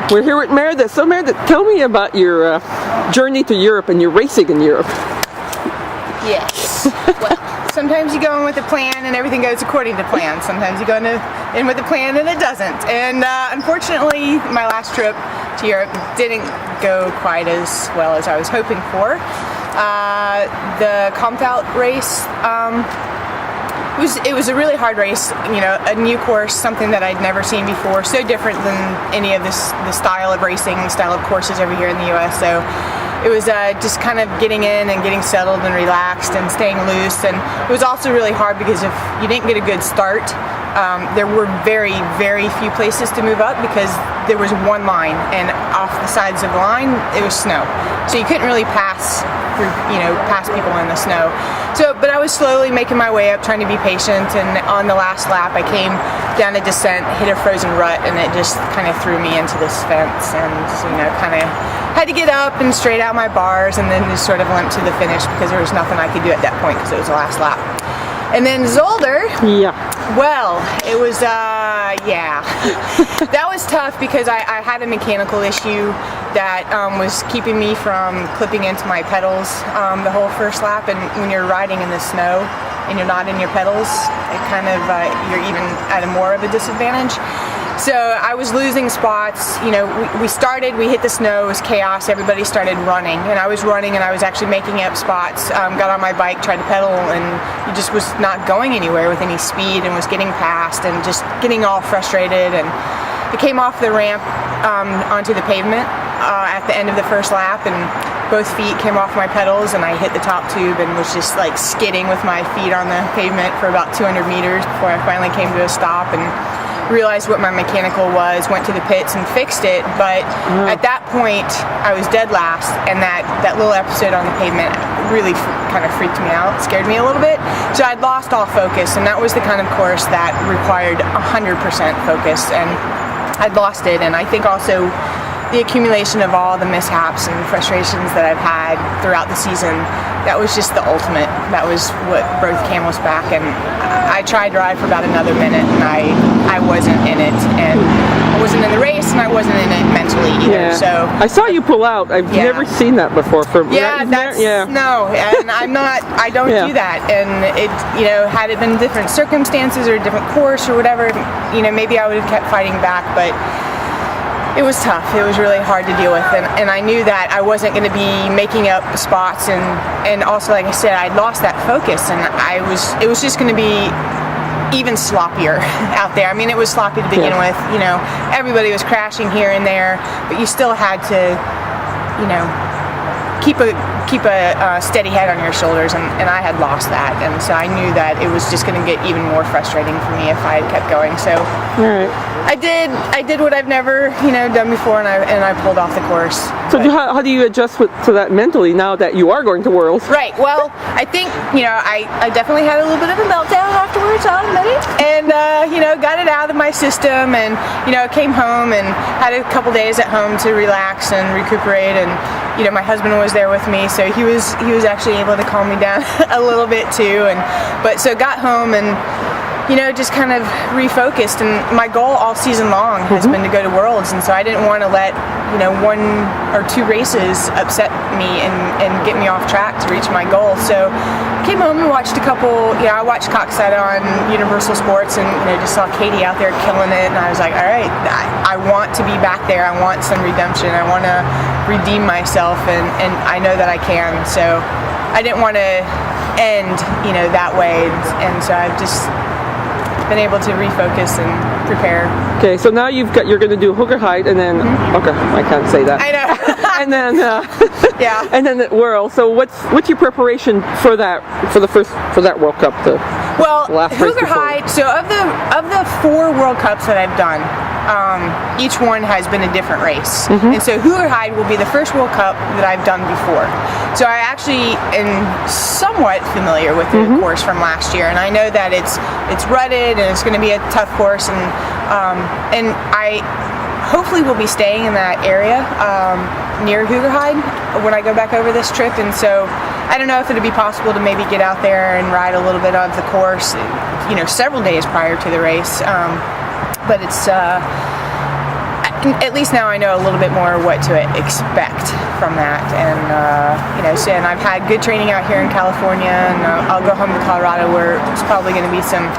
We're here with Meredith. So Meredith, tell me about your journey to Europe and your racing in Europe. Yes. Well, sometimes you go in with a plan and everything goes according to plan. Sometimes you go in with a plan and it doesn't. And unfortunately, my last trip to Europe didn't go quite as well as I was hoping for. The Comtout race, it was a really hard race, you know, a new course, something that I'd never seen before, so different than any of the style of racing, style of courses over here in the US. So it was just kind of getting in and getting settled and relaxed and staying loose. And it was also really hard because if you didn't get a good start, there were very, very few places to move up because there was one line, and off the sides of the line it was snow, so you couldn't really pass through, you know, pass people in the snow. So, but I was slowly making my way up, trying to be patient, and on the last lap I came down a descent, hit a frozen rut, and it just kind of threw me into this fence, and you know, kind of had to get up and straight out my bars, and then just sort of limp to the finish because there was nothing I could do at that point because it was the last lap. And then Zolder, yeah. Well, it was, yeah, that was tough because I had a mechanical issue that was keeping me from clipping into my pedals the whole first lap. And when you're riding in the snow and you're not in your pedals, it kind of, you're even at a more of a disadvantage. So I was losing spots, you know, we hit the snow, it was chaos, everybody started running, and I was running and I was actually making up spots, got on my bike, tried to pedal, and it just was not going anywhere with any speed and was getting past and just getting all frustrated. And it came off the ramp onto the pavement at the end of the first lap, and both feet came off my pedals and I hit the top tube and was just like skidding with my feet on the pavement for about 200 meters before I finally came to a stop and realized what my mechanical was, went to the pits and fixed it. But at that point I was dead last, and that little episode on the pavement really kind of freaked me out, scared me a little bit. So I'd lost all focus, and that was the kind of course that required 100% focus, and I'd lost it. And I think also the accumulation of all the mishaps and frustrations that I've had throughout the season, that was just the ultimate. That was what broke the camel's back, and I tried to ride for about another minute, and I wasn't in it, and I wasn't in the race, and I wasn't in it mentally either. Yeah. So I saw you pull out. I've never seen that before. No, and I don't do that. And it, you know, had it been different circumstances or a different course or whatever, you know, maybe I would have kept fighting back, but it was tough. It was really hard to deal with, and I knew that I wasn't going to be making up spots, and also, like I said, I'd lost that focus, and it was just going to be even sloppier out there. I mean, it was sloppy to begin with. You know, everybody was crashing here and there, but you still had to, you know, keep a steady head on your shoulders, and I had lost that, and so I knew that it was just going to get even more frustrating for me if I had kept going. So I did what I've never, you know, done before, and I pulled off the course. So how do you adjust to that mentally now that you are going to Worlds? Right. Well, I think, you know, I definitely had a little bit of a meltdown afterwards, I'll admit it, and you know, got it out of my system, and you know, came home and had a couple days at home to relax and recuperate, and you know, my husband was there with me, so he was actually able to calm me down a little bit too, but so got home and, you know, just kind of refocused. And my goal all season long has been to go to Worlds, and so I didn't want to let, you know, 1 or 2 races upset me and get me off track to reach my goal. So I came home and watched a couple, you know, I watched Coxside on Universal Sports, and you know, just saw Katie out there killing it, and I was like, all right, I want to be back there. I want some redemption. I want to redeem myself, and I know that I can. So I didn't want to end, you know, that way, and so I've just been able to refocus and prepare. Okay, so now you're going to do Hoogerheid, and then okay, I can't say that. I know. And then yeah. And then the World. So what's your preparation for that World Cup? Well, Hoogerheid. So of the 4 World Cups that I've done, each one has been a different race, and so Hoogerheid will be the first World Cup that I've done before. So I actually am somewhat familiar with the course from last year, and I know that it's rutted and it's going to be a tough course, and I hopefully will be staying in that area near Hoogerheid when I go back over this trip, and so I don't know if it'd be possible to maybe get out there and ride a little bit of the course, you know, several days prior to the race, but it's at least now I know a little bit more what to expect from that, and and I've had good training out here in California, and I'll go home to Colorado where it's probably going to be some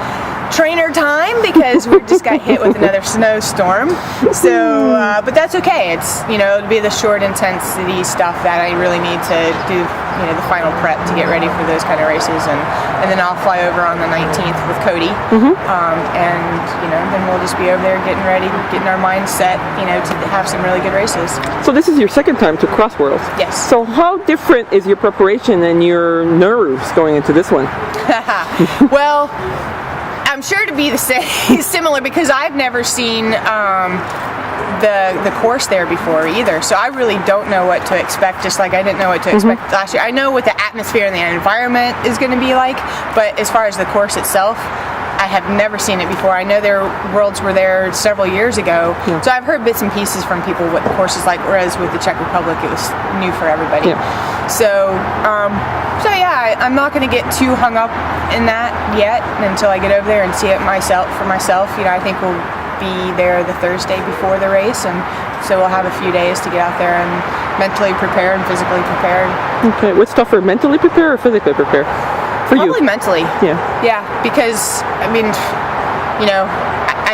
trainer time because we just got hit with another snowstorm. So, but that's okay. It's it'll be the short intensity stuff that I really need to do. The final prep to get ready for those kind of races, and then I'll fly over on the 19th with Cody, and then we'll just be over there getting ready, getting our minds set, to have some really good races. So this is your second time to Cross Worlds. Yes. So how different is your preparation and your nerves going into this one? Well, I'm sure to be the same, similar, because I've never seen the course there before either, so I really don't know what to expect, just like I didn't know what to expect last year. I know what the atmosphere and the environment is going to be like, but as far as the course itself, I have never seen it before. I know their worlds were there several years ago, so I've heard bits and pieces from people what the course is like, whereas with the Czech Republic it was new for everybody. So yeah, I'm not going to get too hung up in that yet until I get over there and see it for myself. I think we'll be there the Thursday before the race, and so we'll have a few days to get out there and mentally prepare and physically prepare. Okay, what's tougher, mentally prepare or physically prepare for you? Probably mentally. Yeah, because I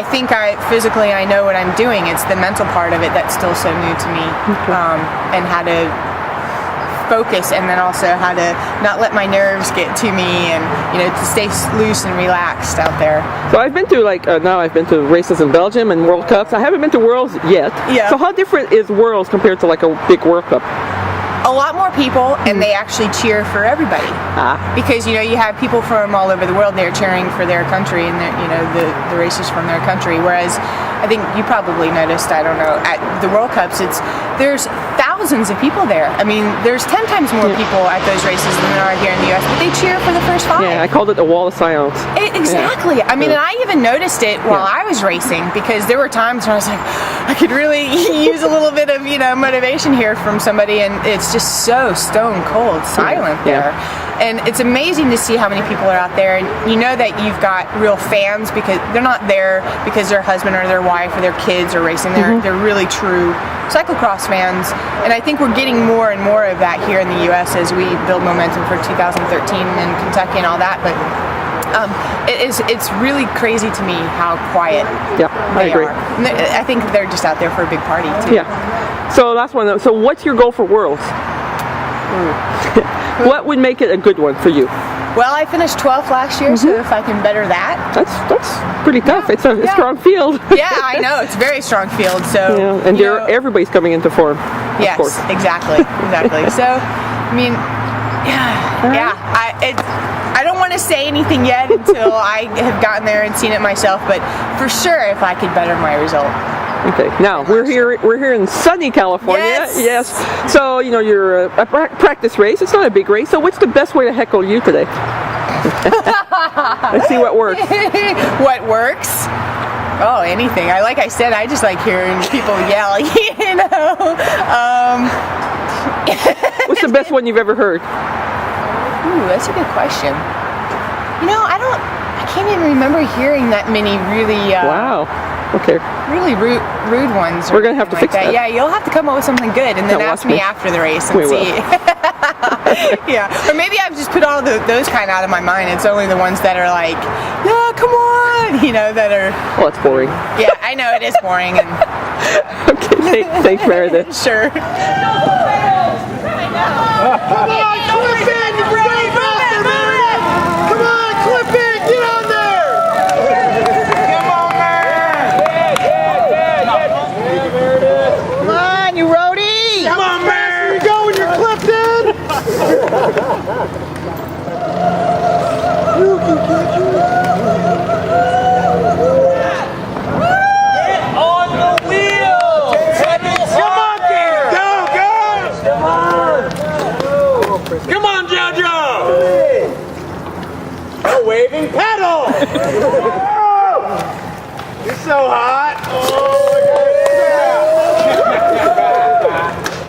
think physically I know what I'm doing. It's the mental part of it that's still so new to me, and how to focus, and then also how to not let my nerves get to me, and to stay loose and relaxed out there. So I've been to now I've been to races in Belgium and World Cups. I haven't been to Worlds yet. So how different is Worlds compared to like a big World Cup? A lot more people, and they actually cheer for everybody. Because you have people from all over the world there cheering for their country, and the races from their country. Whereas I think you probably noticed, I don't know, at the World Cups, there's thousands of people there. I mean, there's 10 times more people at those races than there are here in the U.S., but they cheer for the first 5. Yeah, I called it a wall of silence. Exactly. I mean, and I even noticed it while I was racing, because there were times when I was like, I could really use a little bit of, motivation here from somebody, and it's just so stone cold silent there. And it's amazing to see how many people are out there, and that you've got real fans, because they're not there because their husband or their wife or their kids are racing. They're really true cyclocross fans, and I think we're getting more and more of that here in the U.S. as we build momentum for 2013 in Kentucky and all that. But it's really crazy to me how quiet I agree. are. I think they're just out there for a big party too. So last one. So what's your goal for Worlds? What would make it a good one for you? Well, I finished 12th last year, so if I can better that. That's pretty tough. It's a strong field. Yeah, I know. It's a very strong field. So and everybody's coming into form. Yes, of course. exactly. So, I mean, I don't want to say anything yet until I have gotten there and seen it myself, but for sure, if I could better my result. Okay, now we're here in sunny California. Yes. So you're a practice race. It's not a big race. So what's the best way to heckle you today? Let's see what works. What works? Oh, anything. Like I said, I just like hearing people yell. What's the best one you've ever heard? Ooh, that's a good question. I can't even remember hearing that many really. Wow. Okay. Really rude ones. We're gonna have to fix that. Yeah, you'll have to come up with something good, and then ask me after the race and see. Or maybe I've just put all those kind out of my mind. It's only the ones that are like, yeah, come on, that are. Well, it's boring. Yeah, I know it is boring. And okay, thanks, Meredith. Sure. Come on, clip in, you brave bastard, Meredith! Come on, clip in, get on there! Come on, Meredith! Come on, you roadie! Come on, Meredith! You go when you're clipped in! You can catch it! Get on the wheel! Come on, there! Go! Come on! Come on, JoJo! A waving pedal! You're so hot! Oh.